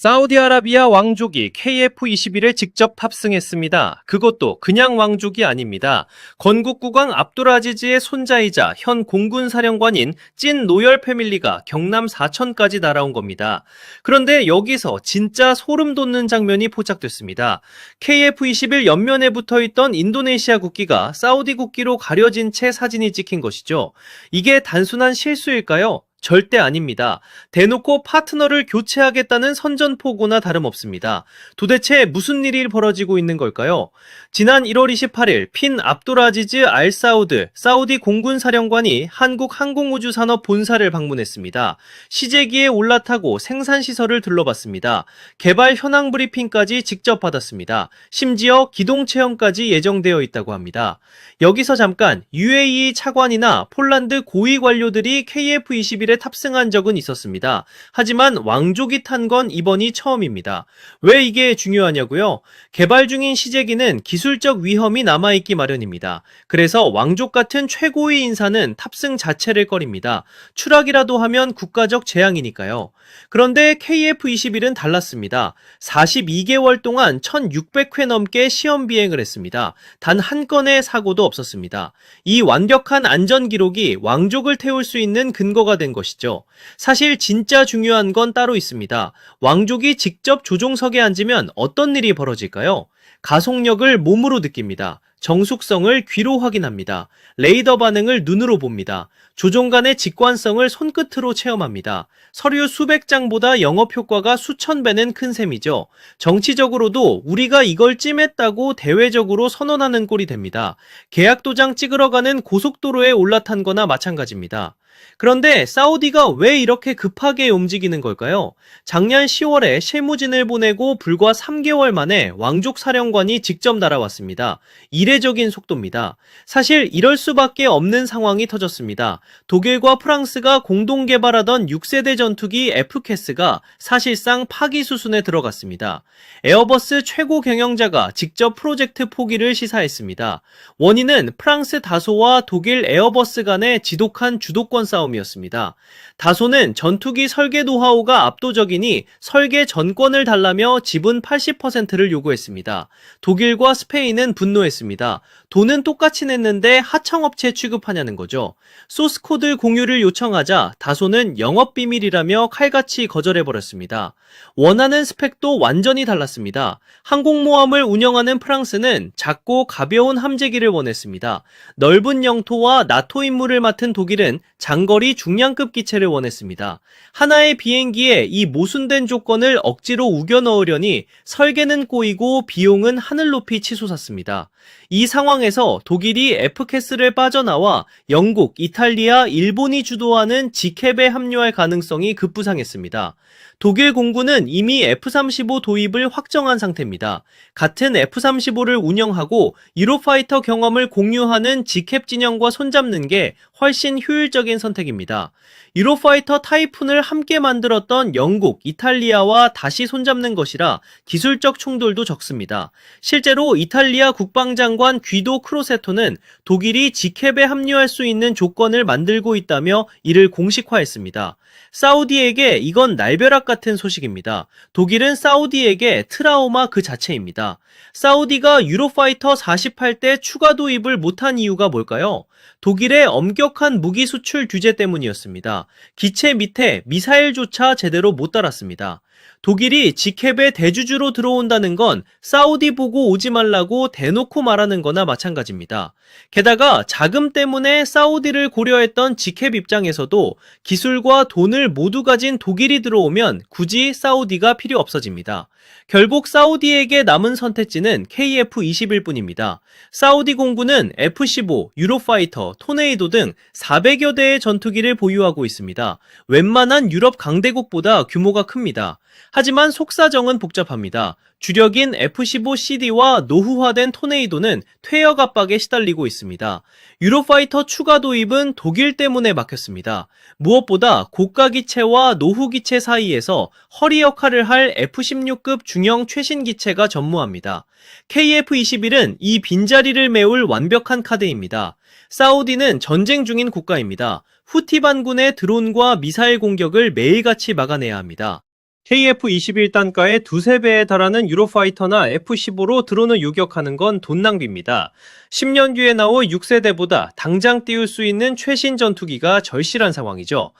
사우디아라비아 왕족이 KF-21에 직접 탑승했습니다. 그것도 그냥 왕족이 아닙니다. 건국국왕 압둘아지즈의 손자이자 현 공군사령관인 찐 로열 패밀리가 경남 사천까지 날아온 겁니다. 그런데 여기서 진짜 소름 돋는 장면이 포착됐습니다. KF-21 옆면에 붙어있던 인도네시아 국기가 사우디 국기로 가려진 채 사진이 찍힌 것이죠. 이게 단순한 실수일까요? 절대 아닙니다. 대놓고 파트너를 교체하겠다는 선전포고나 다름없습니다. 도대체 무슨 일이 벌어지고 있는 걸까요? 지난 1월 28일 핀 압돌아지즈 알 사우드 사우디 공군사령관이 한국항공우주산업 본사를 방문했습니다. 시제기에 올라타고 생산시설을 둘러봤습니다. 개발 현황 브리핑까지 직접 받았습니다. 심지어 기동체험까지 예정되어 있다고 합니다. 여기서 잠깐 UAE 차관이나 폴란드 고위 관료들이 KF-21에 탑승한 적은 있었습니다. 하지만 왕족이 탄 건 이번이 처음입니다. 왜 이게 중요하냐고요? 개발 중인 시제기는 기술적 위험이 남아있기 마련입니다. 그래서 왕족 같은 최고위 인사는 탑승 자체를 꺼립니다. 추락이라도 하면 국가적 재앙이니까요. 그런데 KF-21은 달랐습니다. 42개월 동안 1600회 넘게 시험 비행을 했습니다. 단 한 건의 사고도 없었습니다. 이 완벽한 안전 기록이 왕족을 태울 수 있는 근거가 된 것이죠. 사실 진짜 중요한 건 따로 있습니다. 왕족이 직접 조종석에 앉으면 어떤 일이 벌어질까요? 가속력을 몸으로 느낍니다. 정숙성을 귀로 확인합니다. 레이더 반응을 눈으로 봅니다. 조종간의 직관성을 손끝으로 체험합니다. 서류 수백 장보다 영업 효과가 수천 배는 큰 셈이죠. 정치적으로도 우리가 이걸 찜했다고 대외적으로 선언하는 꼴이 됩니다. 계약 도장 찍으러 가는 고속도로에 올라탄 거나 마찬가지입니다. 그런데 사우디가 왜 이렇게 급하게 움직이는 걸까요? 작년 10월에 실무진을 보내고 불과 3개월 만에 왕족 사령관이 직접 날아왔습니다. 이례적인 속도입니다. 사실 이럴 수밖에 없는 상황이 터졌습니다. 독일과 프랑스가 공동 개발하던 6세대 전투기 F캐스가 사실상 파기 수순에 들어갔습니다. 에어버스 최고 경영자가 직접 프로젝트 포기를 시사했습니다. 원인은 프랑스 다소와 독일 에어버스 간의 지독한 주도권 싸움이었습니다. 다소는 전투기 설계 노하우가 압도적이니 설계 전권을 달라며 지분 80%를 요구했습니다. 독일과 스페인은 분노했습니다. 돈은 똑같이 냈는데 하청업체 취급하냐는 거죠. 소스코드 공유를 요청하자 다소는 영업비밀이라며 칼같이 거절해버렸습니다. 원하는 스펙도 완전히 달랐습니다. 항공모함을 운영하는 프랑스는 작고 가벼운 함재기를 원했습니다. 넓은 영토와 나토 임무를 맡은 독일은 장거리 중량급 기체를 원했습니다. 하나의 비행기에 이 모순된 조건을 억지로 우겨 넣으려니 설계는 꼬이고 비용은 하늘 높이 치솟았습니다. 이 상황에서 독일이 F캐스를 빠져나와 영국, 이탈리아, 일본이 주도하는 지캡에 합류할 가능성이 급부상했습니다. 독일 공군은 이미 F-35 도입을 확정한 상태입니다. 같은 F-35를 운영하고 유로파이터 경험을 공유하는 지캡 진영과 손잡는 게 훨씬 효율적인 선택입니다. 유로파이터 타이푼을 함께 만들었던 영국, 이탈리아와 다시 손잡는 것이라 기술적 충돌도 적습니다. 실제로 이탈리아 국방장관 귀도 크로세토는 독일이 지캡에 합류할 수 있는 조건을 만들고 있다며 이를 공식화했습니다. 사우디에게 이건 날벼락 같은 소식입니다. 독일은 사우디에게 트라우마 그 자체입니다. 사우디가 유로파이터 48대 추가 도입을 못한 이유가 뭘까요? 독일의 엄격한 무기 수출 규제 때문이었습니다. 기체 밑에 미사일조차 제대로 못 달았습니다. 독일이 지캡에 대주주로 들어온다는 건 사우디 보고 오지 말라고 대놓고 말하는 거나 마찬가지입니다. 게다가 자금 때문에 사우디를 고려했던 지캡 입장에서도 기술과 돈을 모두 가진 독일이 들어오면 굳이 사우디가 필요 없어집니다. 결국 사우디에게 남은 선택지는 KF-21 뿐입니다. 사우디 공군은 F-15, 유로파이터, 토네이도 등 400여 대의 전투기를 보유하고 있습니다. 웬만한 유럽 강대국보다 규모가 큽니다. 하지만 속사정은 복잡합니다. 주력인 F-15CD와 노후화된 토네이도는 퇴역 압박에 시달리고 있습니다. 유로파이터 추가 도입은 독일 때문에 막혔습니다. 무엇보다 고가 기체와 노후 기체 사이에서 허리 역할을 할 F-16급 중형 최신 기체가 전무합니다. KF-21은 이 빈자리를 메울 완벽한 카드입니다. 사우디는 전쟁 중인 국가입니다. 후티 반군의 드론과 미사일 공격을 매일같이 막아내야 합니다. KF-21 단가의 두세 배에 달하는 유로파이터나 F-15로 드론을 요격하는 건 돈 낭비입니다. 10년 뒤에 나올 6세대보다 당장 띄울 수 있는 최신 전투기가 절실한 상황이죠.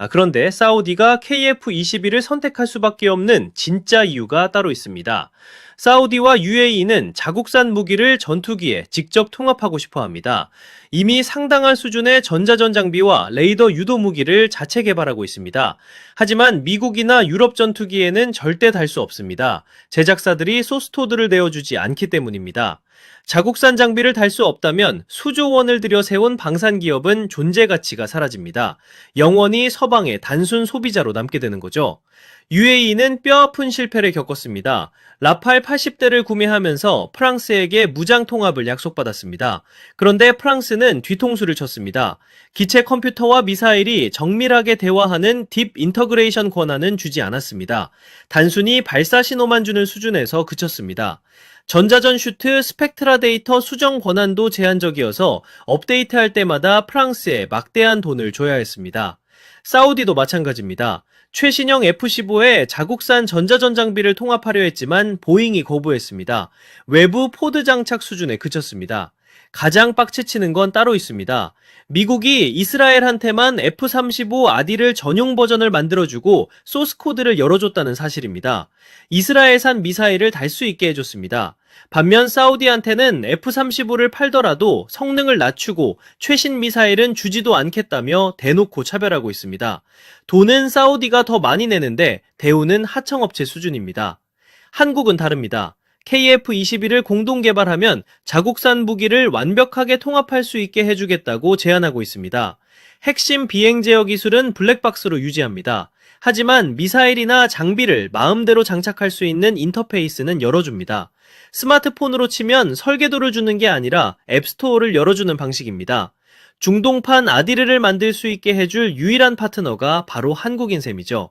그런데 사우디가 KF-21을 선택할 수밖에 없는 진짜 이유가 따로 있습니다. 사우디와 UAE는 자국산 무기를 전투기에 직접 통합하고 싶어 합니다. 이미 상당한 수준의 전자전 장비와 레이더 유도 무기를 자체 개발하고 있습니다. 하지만 미국이나 유럽 전투기에는 절대 달 수 없습니다. 제작사들이 소스코드를 내어주지 않기 때문입니다. 자국산 장비를 달 수 없다면 수조 원을 들여 세운 방산 기업은 존재 가치가 사라집니다. 영원히 서방의 단순 소비자로 남게 되는 거죠. UAE는 뼈아픈 실패를 겪었습니다. 라팔 80대를 구매하면서 프랑스에게 무장 통합을 약속받았습니다. 그런데 프랑스는 뒤통수를 쳤습니다. 기체 컴퓨터와 미사일이 정밀하게 대화하는 딥 인터그레이션 권한은 주지 않았습니다. 단순히 발사 신호만 주는 수준에서 그쳤습니다. 전자전 슈트 스펙트라 데이터 수정 권한도 제한적이어서 업데이트할 때마다 프랑스에 막대한 돈을 줘야 했습니다. 사우디도 마찬가지입니다. 최신형 F-15에 자국산 전자전 장비를 통합하려 했지만 보잉이 거부했습니다. 외부 포드 장착 수준에 그쳤습니다. 가장 빡치치는 건 따로 있습니다. 미국이 이스라엘한테만 F-35 아디를 전용 버전을 만들어주고 소스코드를 열어줬다는 사실입니다. 이스라엘산 미사일을 달 수 있게 해줬습니다. 반면 사우디한테는 F-35를 팔더라도 성능을 낮추고 최신 미사일은 주지도 않겠다며 대놓고 차별하고 있습니다. 돈은 사우디가 더 많이 내는데 대우는 하청업체 수준입니다. 한국은 다릅니다. KF-21을 공동 개발하면 자국산 무기를 완벽하게 통합할 수 있게 해주겠다고 제안하고 있습니다. 핵심 비행 제어 기술은 블랙박스로 유지합니다. 하지만 미사일이나 장비를 마음대로 장착할 수 있는 인터페이스는 열어줍니다. 스마트폰으로 치면 설계도를 주는 게 아니라 앱스토어를 열어주는 방식입니다. 중동판 아디르를 만들 수 있게 해줄 유일한 파트너가 바로 한국인 셈이죠.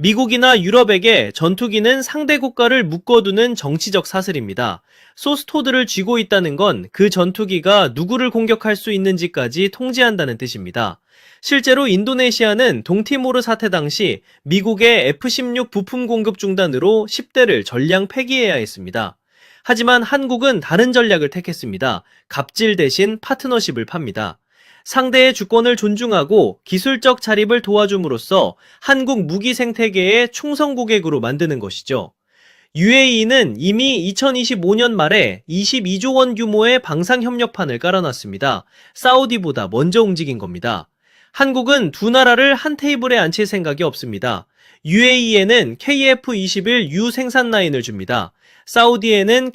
미국이나 유럽에게 전투기는 상대 국가를 묶어두는 정치적 사슬입니다. 소스코드를 쥐고 있다는 건 그 전투기가 누구를 공격할 수 있는지까지 통제한다는 뜻입니다. 실제로 인도네시아는 동티모르 사태 당시 미국의 F-16 부품 공급 중단으로 10대를 전량 폐기해야 했습니다. 하지만 한국은 다른 전략을 택했습니다. 갑질 대신 파트너십을 팝니다. 상대의 주권을 존중하고 기술적 자립을 도와줌으로써 한국 무기 생태계의 충성 고객으로 만드는 것이죠. UAE는 이미 2025년 말에 22조 원 규모의 방산협력판을 깔아놨습니다. 사우디보다 먼저 움직인 겁니다. 한국은 두 나라를 한 테이블에 앉힐 생각이 없습니다. UAE에는 KF-21U 생산 라인을 줍니다. 사우디에는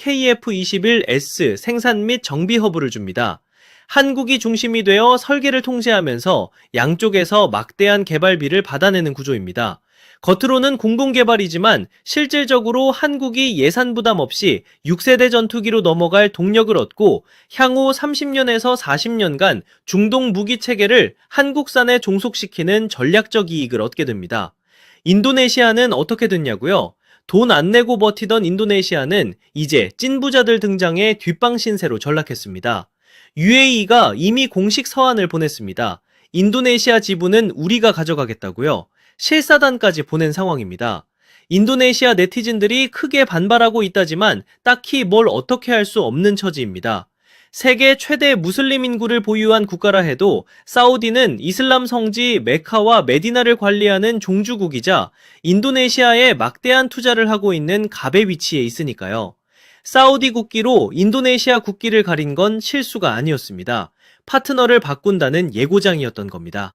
KF-21S 생산 및 정비 허브를 줍니다. 한국이 중심이 되어 설계를 통제하면서 양쪽에서 막대한 개발비를 받아내는 구조입니다. 겉으로는 공동개발이지만 실질적으로 한국이 예산 부담 없이 6세대 전투기로 넘어갈 동력을 얻고 향후 30년에서 40년간 중동 무기 체계를 한국산에 종속시키는 전략적 이익을 얻게 됩니다. 인도네시아는 어떻게 됐냐고요? 돈 안 내고 버티던 인도네시아는 이제 찐부자들 등장해 뒷방 신세로 전락했습니다. UAE가 이미 공식 서한을 보냈습니다. 인도네시아 지분은 우리가 가져가겠다고요. 실사단까지 보낸 상황입니다. 인도네시아 네티즌들이 크게 반발하고 있다지만 딱히 뭘 어떻게 할 수 없는 처지입니다. 세계 최대 무슬림 인구를 보유한 국가라 해도 사우디는 이슬람 성지 메카와 메디나를 관리하는 종주국이자 인도네시아에 막대한 투자를 하고 있는 갑의 위치에 있으니까요. 사우디 국기로 인도네시아 국기를 가린 건 실수가 아니었습니다. 파트너를 바꾼다는 예고장이었던 겁니다.